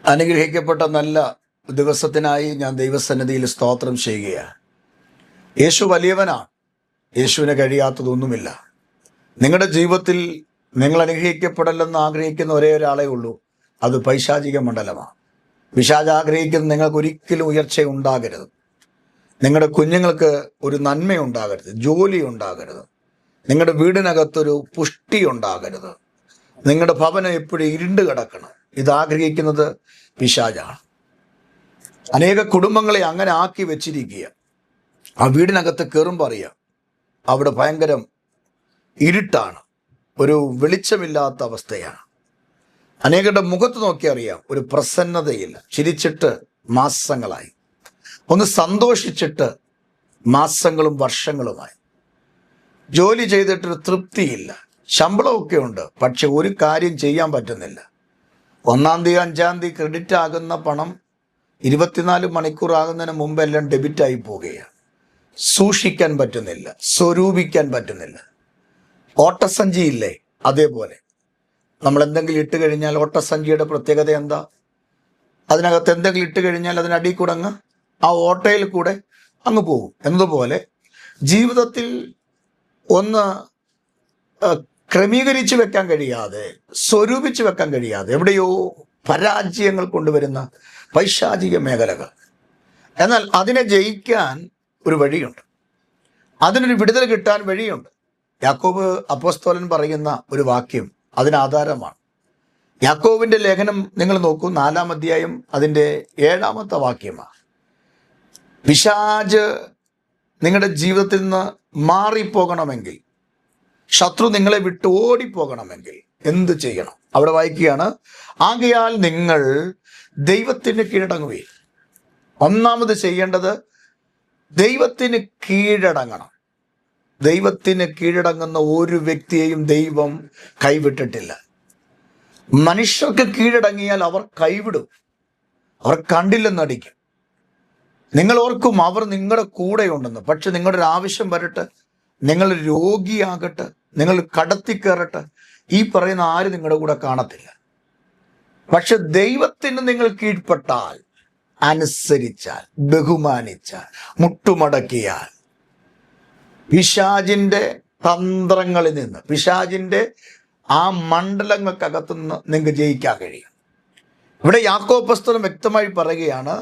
അനുഗ്രഹിക്കപ്പെട്ട നല്ല ദിവസത്തിനായി ഞാൻ ദൈവസന്നിധിയിൽ സ്തോത്രം ചെയ്യുകയാണ്. യേശു വലിയവനാണ്. യേശുവിന് കഴിയാത്തതൊന്നുമില്ല. നിങ്ങളുടെ ജീവിതത്തിൽ നിങ്ങൾ അനുഗ്രഹിക്കപ്പെടലെന്ന് ആഗ്രഹിക്കുന്ന ഒരേ ഒരാളേ ഉള്ളൂ. അത് പൈശാചിക മണ്ഡലമാണ്. പിശാച് ആഗ്രഹിക്കുന്ന നിങ്ങൾക്ക് ഒരിക്കലും ഉയർച്ച ഉണ്ടാകരുത്. നിങ്ങളുടെ കുഞ്ഞുങ്ങൾക്ക് ഒരു നന്മ ഉണ്ടാകരുത്, ജോലി ഉണ്ടാകരുത്, നിങ്ങളുടെ വീടിനകത്തൊരു പുഷ്ടി ഉണ്ടാകരുത്, നിങ്ങളുടെ ഭവനം എപ്പോഴും ഇരുണ്ട് കിടക്കണം. ഇതാഗ്രഹിക്കുന്നത് പിശാചാണ്. അനേക കുടുംബങ്ങളെ അങ്ങനെ ആക്കി വെച്ചിരിക്കുക. ആ വീടിനകത്ത് കയറുമ്പോൾ അറിയാം അവിടെ ഭയങ്കരം ഇരുട്ടാണ്, ഒരു വെളിച്ചമില്ലാത്ത അവസ്ഥയാണ്. അനേകരുടെ മുഖത്ത് നോക്കി അറിയാം ഒരു പ്രസന്നതയില്ല. ചിരിച്ചിട്ട് മാസങ്ങളായി, ഒന്ന് സന്തോഷിച്ചിട്ട് മാസങ്ങളും വർഷങ്ങളുമായി. ജോലി ചെയ്തിട്ടൊരു തൃപ്തിയില്ല, ശമ്പളമൊക്കെ ഉണ്ട്, പക്ഷെ ഒരു കാര്യം ചെയ്യാൻ പറ്റുന്നില്ല. 1-ാം തീയതി 5-ാം തീയതി ക്രെഡിറ്റ് ആകുന്ന പണം 24 മണിക്കൂർ ആകുന്നതിന് മുമ്പെല്ലാം ഡെബിറ്റായി പോവുകയാണ്. സൂക്ഷിക്കാൻ പറ്റുന്നില്ല, സ്വരൂപിക്കാൻ പറ്റുന്നില്ല. ഓട്ടസഞ്ചിയില്ലേ, അതേപോലെ നമ്മൾ എന്തെങ്കിലും ഇട്ട് കഴിഞ്ഞാൽ ഓട്ടസഞ്ചിയുടെ പ്രത്യേകത എന്താ? അതിനകത്ത് എന്തെങ്കിലും ഇട്ട് കഴിഞ്ഞാൽ അതിനടിയിൽ കൂടെ അങ്ങ് ആ ഓട്ടയിൽ കൂടെ അങ്ങ് പോകും. എന്നതുപോലെ ജീവിതത്തിൽ ഒന്ന് ക്രമീകരിച്ച് വെക്കാൻ കഴിയാതെ, സ്വരൂപിച്ച് വെക്കാൻ കഴിയാതെ എവിടെയോ പരാജയങ്ങൾ കൊണ്ടുവരുന്ന പൈശാചിക മേഖലകൾ. എന്നാൽ അതിനെ ജയിക്കാൻ ഒരു വഴിയുണ്ട്, അതിനൊരു വിടുതൽ കിട്ടാൻ വഴിയുണ്ട്. യാക്കോബ് അപ്പോസ്തലൻ പറയുന്ന ഒരു വാക്യം അതിനാധാരമാണ്. യാക്കോബിന്റെ ലേഖനം നിങ്ങൾ നോക്കൂ, 4-ാം അധ്യായം അതിൻ്റെ 7-ാമത്തെ വാക്യമാണ്. പിശാച് നിങ്ങളുടെ ജീവിതത്തിൽ നിന്ന് മാറിപ്പോകണമെങ്കിൽ, ശത്രു നിങ്ങളെ വിട്ട് ഓടിപ്പോകണമെങ്കിൽ എന്ത് ചെയ്യണം? അവിടെ വായിക്കുകയാണ്, ആകയാൽ നിങ്ങൾ ദൈവത്തിന് കീഴടങ്ങുകയും. ഒന്നാമത് ചെയ്യേണ്ടത് ദൈവത്തിന് കീഴടങ്ങണം. ദൈവത്തിന് കീഴടങ്ങുന്ന ഒരു വ്യക്തിയെയും ദൈവം കൈവിട്ടിട്ടില്ല. മനുഷ്യർക്ക് കീഴടങ്ങിയാൽ അവർ കൈവിടും, അവർ കണ്ടില്ലെന്നടിക്കും. നിങ്ങൾ ഓർക്കും അവർ നിങ്ങളുടെ കൂടെയുണ്ടെന്ന്. പക്ഷെ നിങ്ങളുടെ ഒരു ആവശ്യം വരട്ടെ, നിങ്ങൾ രോഗിയാകട്ടെ, നിങ്ങൾ കടത്തിക്കയറട്ടെ, ഈ പറയുന്ന ആരും നിങ്ങളുടെ കൂടെ കാണത്തില്ല. പക്ഷെ ദൈവത്തിന് നിങ്ങൾ കീഴ്പ്പെട്ടാൽ, അനുസരിച്ചാൽ, ബഹുമാനിച്ചാൽ, മുട്ടുമടക്കിയാൽ, പിശാചിന്റെ തന്ത്രങ്ങളിൽ നിന്ന്, പിശാചിന്റെ ആ മണ്ഡലങ്ങൾക്കകത്തുനിന്ന് നിങ്ങൾക്ക് ജയിക്കാൻ കഴിയും. ഇവിടെ യാക്കോബ് പുസ്തകം വ്യക്തമായി പറയുകയാണ്,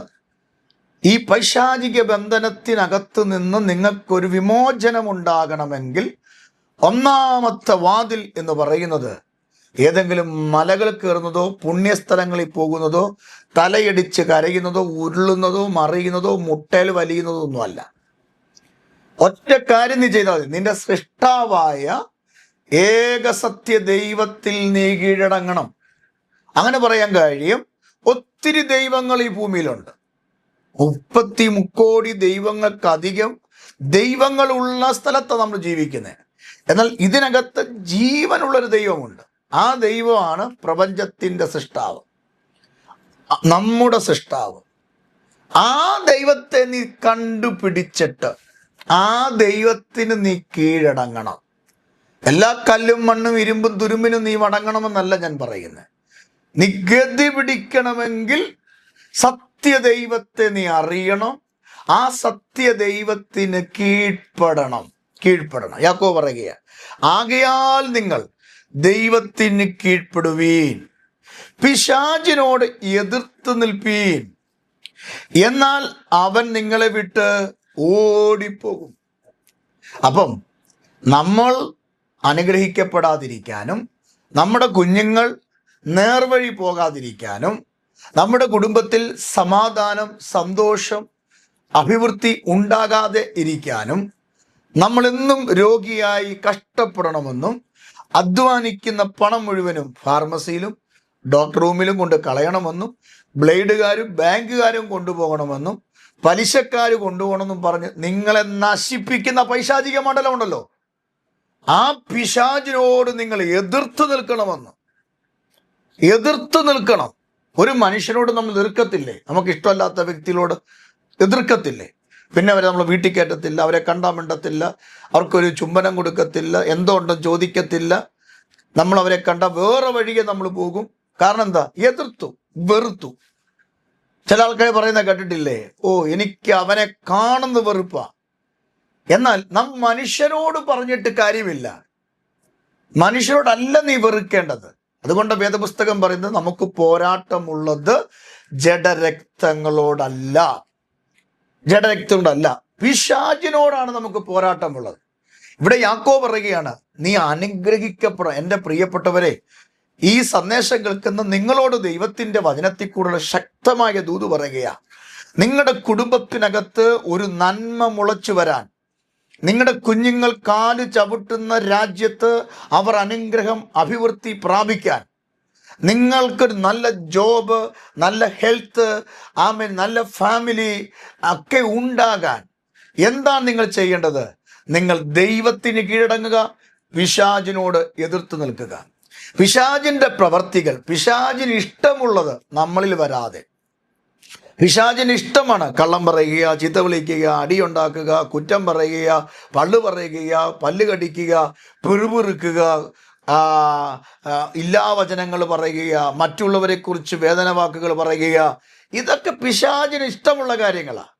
ഈ പൈശാചിക ബന്ധനത്തിനകത്ത് നിന്ന് നിങ്ങൾക്കൊരു വിമോചനം ഉണ്ടാകണമെങ്കിൽ ഒന്നാമത്തെ വാതിൽ എന്ന് പറയുന്നത് ഏതെങ്കിലും മലകൾ കയറുന്നതോ, പുണ്യസ്ഥലങ്ങളിൽ പോകുന്നതോ, തലയടിച്ച് കരയുന്നതോ, ഉരുളുന്നതോ, മറിയുന്നതോ, മുട്ടയിൽ വലിയുന്നതോ ഒന്നുമല്ല. ഒറ്റ കാര്യം നീ ചെയ്താൽ മതി. നിന്റെ സൃഷ്ടാവായ ഏകസത്യ ദൈവത്തിൽ നീ കീഴടങ്ങണം. അങ്ങനെ പറയാൻ കഴിയും. ഒത്തിരി ദൈവങ്ങൾ ഈ ഭൂമിയിലുണ്ട്. 33 കോടി ദൈവങ്ങൾക്കധികം ദൈവങ്ങളുള്ള സ്ഥലത്താണ് നമ്മൾ ജീവിക്കുന്നത്. എന്നാൽ ഇതിനകത്ത് ജീവനുള്ളൊരു ദൈവമുണ്ട്. ആ ദൈവമാണ് പ്രപഞ്ചത്തിൻ്റെ സൃഷ്ടാവ്, നമ്മുടെ സൃഷ്ടാവ്. ആ ദൈവത്തെ നീ കണ്ടുപിടിച്ചിട്ട് ആ ദൈവത്തിന് നീ കീഴടങ്ങണം. എല്ലാ കല്ലും മണ്ണും ഇരുമ്പും തുരുമ്പിനും നീ മടങ്ങണമെന്നല്ല ഞാൻ പറയുന്നത്. നീ ഗതി പിടിക്കണമെങ്കിൽ സത്യദൈവത്തെ നീ അറിയണം, ആ സത്യദൈവത്തിന് കീഴ്പ്പെടണം. യാക്കോബ് പറയുക, ആകയാൽ നിങ്ങൾ ദൈവത്തിന് കീഴ്പ്പെടുവീൻ, പിശാചിനോട് എതിർത്ത് നിൽപ്പീൻ, എന്നാൽ അവൻ നിങ്ങളെ വിട്ട് ഓടിപ്പോകും. അപ്പം നമ്മൾ അനുഗ്രഹിക്കപ്പെടാതിരിക്കാനും, നമ്മുടെ കുഞ്ഞുങ്ങൾ നേർവഴി പോകാതിരിക്കാനും, നമ്മുടെ കുടുംബത്തിൽ സമാധാനം, സന്തോഷം, അഭിവൃദ്ധി ഉണ്ടാകാതെ ഇരിക്കാനും, നമ്മളെന്നും രോഗിയായി കഷ്ടപ്പെടണമെന്നും, അധ്വാനിക്കുന്ന പണം മുഴുവനും ഫാർമസിയിലും ഡോക്ടർ റൂമിലും കൊണ്ട് കളയണമെന്നും, ബ്ലേഡുകാരും ബാങ്കുകാരും കൊണ്ടുപോകണമെന്നും, പലിശക്കാർ കൊണ്ടുപോകണമെന്നും പറഞ്ഞ് നിങ്ങളെ നശിപ്പിക്കുന്ന പൈശാചിക മണ്ഡലമുണ്ടല്ലോ, ആ പിശാചിനോട് നിങ്ങൾ എതിർത്ത് നിൽക്കണം. ഒരു മനുഷ്യനോട് നമ്മൾ എതിർക്കത്തില്ലേ? നമുക്ക് ഇഷ്ടമല്ലാത്ത വ്യക്തികളോട് എതിർക്കത്തില്ലേ? പിന്നെ അവരെ നമ്മൾ വീട്ടിൽ കയറ്റത്തില്ല, അവരെ കണ്ടാൽ മിണ്ടത്തില്ല, അവർക്കൊരു ചുംബനം കൊടുക്കത്തില്ല, എന്തോ ഉണ്ടെന്ന് ചോദിക്കത്തില്ല. നമ്മൾ അവരെ കണ്ട വേറെ വഴിയെ നമ്മൾ പോകും. കാരണം എന്താ? എതിർത്തു. വെറുത്തു. ചില ആൾക്കാർ പറയുന്ന കേട്ടിട്ടില്ലേ, ഓ എനിക്ക് അവനെ കാണുന്ന വെറുപ്പാ. എന്നാൽ നാം മനുഷ്യരോട് പറഞ്ഞിട്ട് കാര്യമില്ല. മനുഷ്യരോടല്ല നീ വെറുക്കേണ്ടത്. അതുകൊണ്ട് വേദപുസ്തകം പറയുന്നത് നമുക്ക് പോരാട്ടമുള്ളത് ജഡരക്തങ്ങളോടല്ല, ജഡരക്തങ്ങളോടല്ല, പിശാചിനോടാണ് നമുക്ക് പോരാട്ടമുള്ളത്. ഇവിടെ യാക്കോബ് പറയുകയാണ്, നീ അനുഗ്രഹിക്കപ്പെടണം. എൻ്റെ പ്രിയപ്പെട്ടവരെ, ഈ സന്ദേശം കേൾക്കുന്ന നിങ്ങളോട് ദൈവത്തിൻ്റെ വചനത്തിൽ കൂടെയുള്ള ശക്തമായ ദൂത് പറയുകയാ. നിങ്ങളുടെ കുടുംബത്തിനകത്ത് ഒരു നന്മ മുളച്ചു വരാൻ, നിങ്ങളുടെ കുഞ്ഞുങ്ങൾ കാല് ചവിട്ടുന്ന രാജ്യത്ത് അവർ അനുഗ്രഹം അഭിവൃദ്ധി പ്രാപിക്കാൻ, നിങ്ങൾക്കൊരു നല്ല ജോബ്, നല്ല ഹെൽത്ത്, നല്ല ഫാമിലി ഒക്കെ ഉണ്ടാകാൻ എന്താണ് നിങ്ങൾ ചെയ്യേണ്ടത്? നിങ്ങൾ ദൈവത്തിന് കീഴടങ്ങുക, പിശാചിനോട് എതിർത്ത് നിൽക്കുക. പിശാചിൻ്റെ പ്രവർത്തികൾ, പിശാചിന് ഇഷ്ടമുള്ളത് നമ്മളിൽ വരാതെ. പിശാചിന് ഇഷ്ടമാണ് കള്ളം പറയുക, ചീത്ത വിളിക്കുക, അടിയുണ്ടാക്കുക, കുറ്റം പറയുക, പള്ളു പറയുക, പല്ല് കടിക്കുക, പിറുപിറുക്കുക, ഇല്ലാവചനങ്ങൾ പറയുക, മറ്റുള്ളവരെ കുറിച്ച് വേദന വാക്കുകൾ പറയുക. ഇതൊക്കെ പിശാചിന് ഇഷ്ടമുള്ള കാര്യങ്ങളാണ്.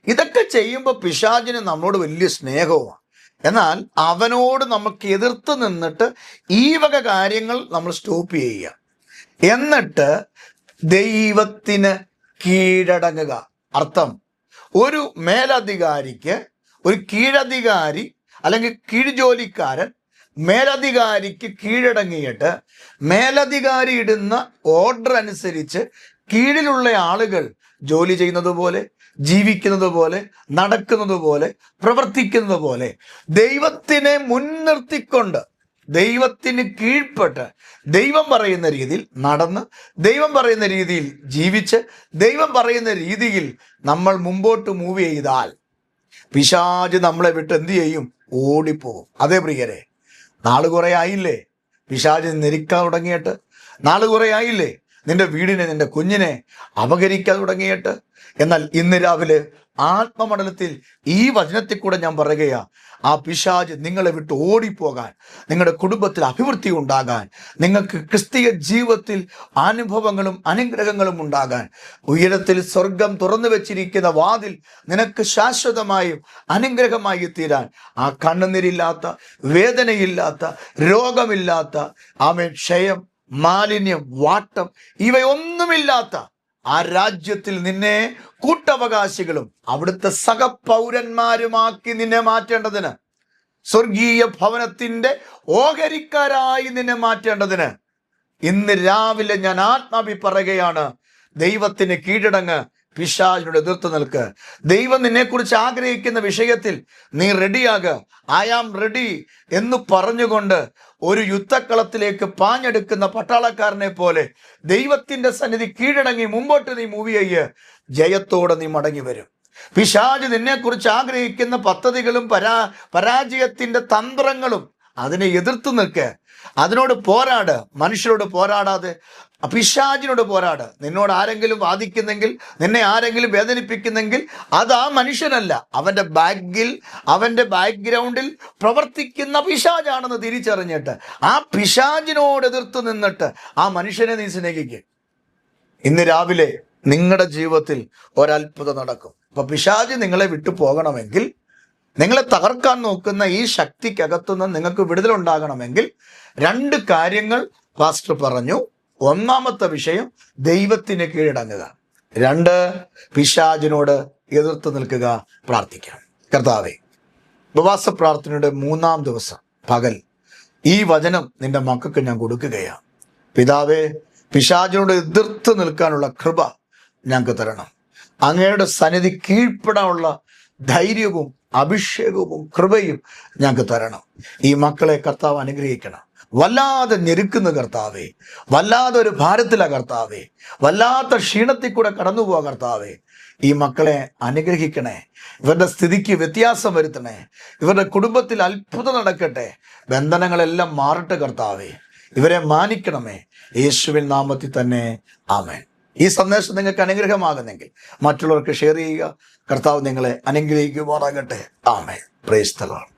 ഇതൊക്കെ ചെയ്യുമ്പോൾ പിശാചിന് നമ്മളോട് വലിയ സ്നേഹവുമാണ്. എന്നാൽ അവനോട് നമുക്ക് എതിർത്ത് നിന്നിട്ട് ഈ വക കാര്യങ്ങൾ നമ്മൾ സ്റ്റോപ്പ് ചെയ്യുക. എന്നിട്ട് ദൈവത്തിന് കീഴടങ്ങുക. അർത്ഥം, ഒരു മേലധികാരിക്ക്, ഒരു കീഴധികാരി അല്ലെങ്കിൽ കീഴ്ജോലിക്കാരൻ മേലധികാരിക്ക് കീഴടങ്ങിയിട്ട് മേലധികാരി ഇടുന്ന ഓർഡർ അനുസരിച്ച് കീഴിലുള്ള ആളുകൾ ജോലി ചെയ്യുന്നത് പോലെ, ജീവിക്കുന്നത് പോലെ, നടക്കുന്നത് പോലെ, പ്രവർത്തിക്കുന്നത് പോലെ ദൈവത്തിനെ മുൻനിർത്തിക്കൊണ്ട്, ദൈവത്തിന് കീഴ്പ്പെട്ട്, ദൈവം പറയുന്ന രീതിയിൽ നടന്ന്, ദൈവം പറയുന്ന രീതിയിൽ ജീവിച്ച്, ദൈവം പറയുന്ന രീതിയിൽ നമ്മൾ മുമ്പോട്ട് മൂവ് ചെയ്താൽ പിശാച് നമ്മളെ വിട്ട് എന്ത് ചെയ്യും? ഓടിപ്പോകും. അതേ പ്രിയരെ, നാള് കുറെ ആയില്ലേ പിശാച് നെരിക്കാൻ തുടങ്ങിയിട്ട്? നാള് കുറെ ആയില്ലേ നിന്റെ വീടിനെ, നിന്റെ കുഞ്ഞിനെ അപകരിക്കാൻ തുടങ്ങിയിട്ട്? എന്നാൽ ഇന്ന് രാവിലെ ആത്മമണ്ഡലത്തിൽ ഈ വചനത്തിൽ കൂടെ ഞാൻ പറയുകയാ, ആ പിശാച് നിങ്ങളെ വിട്ട് ഓടിപ്പോകാൻ, നിങ്ങളുടെ കുടുംബത്തിൽ അഭിവൃദ്ധി ഉണ്ടാകാൻ, നിങ്ങൾക്ക് ക്രിസ്തീയ ജീവിതത്തിൽ അനുഭവങ്ങളും അനുഗ്രഹങ്ങളും ഉണ്ടാകാൻ, ഉയരത്തിൽ സ്വർഗം തുറന്നു വെച്ചിരിക്കുന്ന വാതിൽ നിനക്ക് ശാശ്വതമായും അനുഗ്രഹമായി തീരാൻ, ആ കണ്ണുനീരില്ലാത്ത, വേദനയില്ലാത്ത, രോഗമില്ലാത്ത, ക്ഷയം, മാലിന്യം, വാട്ടം ഇവയൊന്നുമില്ലാത്ത ആ രാജ്യത്തിൽ നിന്നെ കൂട്ടവകാശികളും അവിടുത്തെ സഹപൗരന്മാരുമാക്കി നിന്നെ മാറ്റേണ്ടതിന്, സ്വർഗീയ ഭവനത്തിന്റെ ഓഹരിക്കാരായി നിന്നെ മാറ്റേണ്ടതിന് ഇന്ന് രാവിലെ ഞാൻ ആത്മാവി പറയുകയാണ്, ദൈവത്തിന് കീഴടങ്ങ്, പിശാചിനോട് എതിർത്ത് നിൽക്ക്. ദൈവം നിന്നെക്കുറിച്ച് ആഗ്രഹിക്കുന്ന വിഷയത്തിൽ നീ റെഡിയാകുക. ഐ ആം റെഡി എന്ന് പറഞ്ഞുകൊണ്ട് ഒരു യുദ്ധക്കളത്തിലേക്ക് പാഞ്ഞെടുക്കുന്ന പട്ടാളക്കാരനെ പോലെ ദൈവത്തിന്റെ സന്നിധി കീഴടങ്ങി മുമ്പോട്ട് നീ മൂവ് ചെയ്യുക. ജയത്തോടെ നീ മടങ്ങി വരും. പിശാച് നിന്നെക്കുറിച്ച് ആഗ്രഹിക്കുന്ന പദ്ധതികളും പരാജയത്തിന്റെ തന്ത്രങ്ങളും അതിനെ എതിർത്ത് നിൽക്കുക. അതിനോട് പോരാട്. മനുഷ്യരോട് പോരാടാതെ പിശാചിനോട് പോരാട്. നിന്നോട് ആരെങ്കിലും വാദിക്കുന്നെങ്കിൽ, നിന്നെ ആരെങ്കിലും വേദനിപ്പിക്കുന്നെങ്കിൽ അത് ആ മനുഷ്യനല്ല, അവൻ്റെ അവൻ്റെ ബാക്ക്ഗ്രൗണ്ടിൽ പ്രവർത്തിക്കുന്ന പിശാചാണെന്ന് തിരിച്ചറിഞ്ഞിട്ട് ആ പിശാചിനോട് എതിർത്ത് നിന്നിട്ട് ആ മനുഷ്യനെ നീ സ്നേഹിക്കുക. ഇന്ന് രാവിലെ നിങ്ങളുടെ ജീവിതത്തിൽ ഒരത്ഭുതം നടക്കും. അപ്പൊ പിശാച് നിങ്ങളെ വിട്ടു പോകണമെങ്കിൽ, നിങ്ങളെ തകർക്കാൻ നോക്കുന്ന ഈ ശക്തിക്കകത്തുനിന്ന് നിങ്ങൾക്ക് വിടുതലുണ്ടാകണമെങ്കിൽ 2 കാര്യങ്ങൾ പാസ്റ്റർ പറഞ്ഞു. ഒന്നാമത്തെ വിഷയം ദൈവത്തിന് കീഴടങ്ങുക. 2 പിശാചിനോട് എതിർത്ത് നിൽക്കുക, പ്രാർത്ഥിക്കാം. കർത്താവേ, ഉപവാസ പ്രാർത്ഥനയുടെ 3-ാം ദിവസം പകൽ ഈ വചനം നിന്റെ മക്കൾക്ക് ഞാൻ കൊടുക്കുകയാണ്. പിതാവേ, പിശാചിനോട് എതിർത്ത് നിൽക്കാനുള്ള കൃപ ഞങ്ങൾക്ക് തരണം. അങ്ങയുടെ സന്നിധി കീഴ്പ്പെടാനുള്ള ധൈര്യവും അഭിഷേകവും കൃപയും ഞങ്ങൾക്ക് തരണം. ഈ മക്കളെ കർത്താവ് അനുഗ്രഹിക്കണം. വല്ലാതെ ഞെരുക്കുന്ന കർത്താവേ, വല്ലാതെ ഒരു ഭാരത്തില കർത്താവേ, വല്ലാത്ത ക്ഷീണത്തിൽ കൂടെ കടന്നു പോവാ കർത്താവേ. ഈ മക്കളെ അനുഗ്രഹിക്കണേ. ഇവരുടെ സ്ഥിതിക്ക് വ്യത്യാസം വരുത്തണേ. ഇവരുടെ കുടുംബത്തിൽ അത്ഭുതം നടക്കട്ടെ. ബന്ധനങ്ങളെല്ലാം മാറട്ടെ കർത്താവേ. ഇവരെ മാനിക്കണമേ. യേശുവിൻ നാമത്തിൽ തന്നെ ആമേൻ. ഈ സന്ദേശം നിങ്ങൾക്ക് അനുഗ്രഹമാകുന്നെങ്കിൽ മറ്റുള്ളവർക്ക് ഷെയർ ചെയ്യുക. കർത്താവ് നിങ്ങളെ അനുഗ്രഹിക്കുമാറാകട്ടെ. ആമേൻ. Praise the Lord.